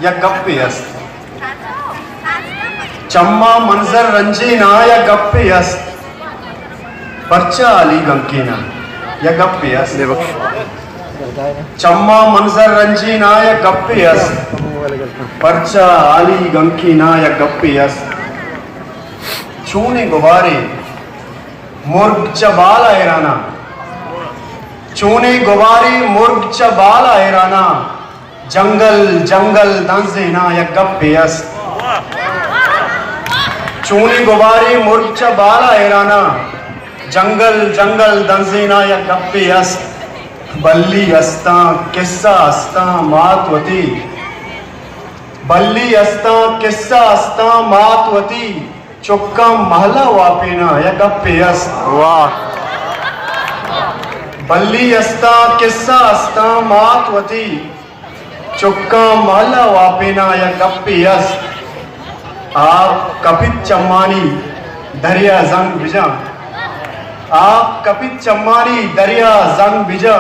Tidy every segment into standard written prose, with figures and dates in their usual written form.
या गप्पे अस्त चम्मा मंजर रंजीना या गप्पे अस्त पर्चा अली गंकीना या गप्पे अस्त चम्मा मंजर रंजीना या गप्पे अस्त पर्चा अली गंकीना या गप्पे अस्त चूने गुबारे मुर्ग चबाला ऐराना चूने गुबारे मुर्ग चबाला ऐराना जंगल जंगल दंजेना या गप्पे अस्त चूने गुबारे मुर्ग चबाला ऐराना जंगल जंगल दंजेना या गप्पे अस्त बल्ली अस्ता किस्सा अस्ता मातवती बल्ली अस्ता किस्सा अस्ता मातवती चुक्का महला वापेना या गप्पे अस्त वाह बल्ली अस्ता किस्सा अस्ता मातवती चुक्का महला वापेना या गप्पे अस्त आप कपित चम्मानी दरिया जंग बिजा आप कपित चम्मानी दरिया जंग बिजा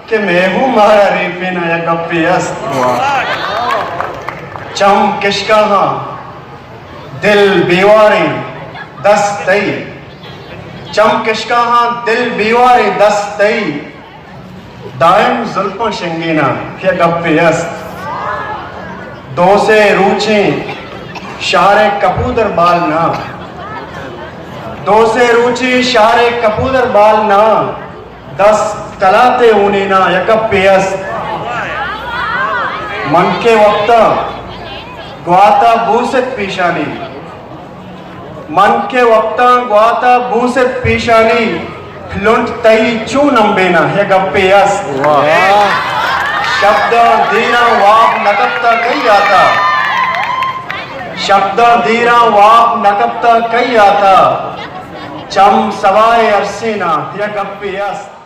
के मेहू मारा रेपेना या गप्पे अस्त चम किशकाहा दिल बेवारे दस तई चम किशकाहा दिल बेवारे दस तई दायम जुल्फा शंगीना या गप्पे अस्त दो से रूचे शारे कपूदर बाल ना दो से रूची शारे कपूदर बाल ना दस तलाते ऊने ना या गप्पे अस्त मन के वक्त ग्वाता बूसत पेशानी मन के वक्त ग्वाता बूसत पेशानी लुंट तई चू नंबेना है गप्पे अस्त शब्द दीना वाप नकबता कई आता शब्द दीना वाप नकबता कई आता चम सवाए अरसेना या गप्पे अस्त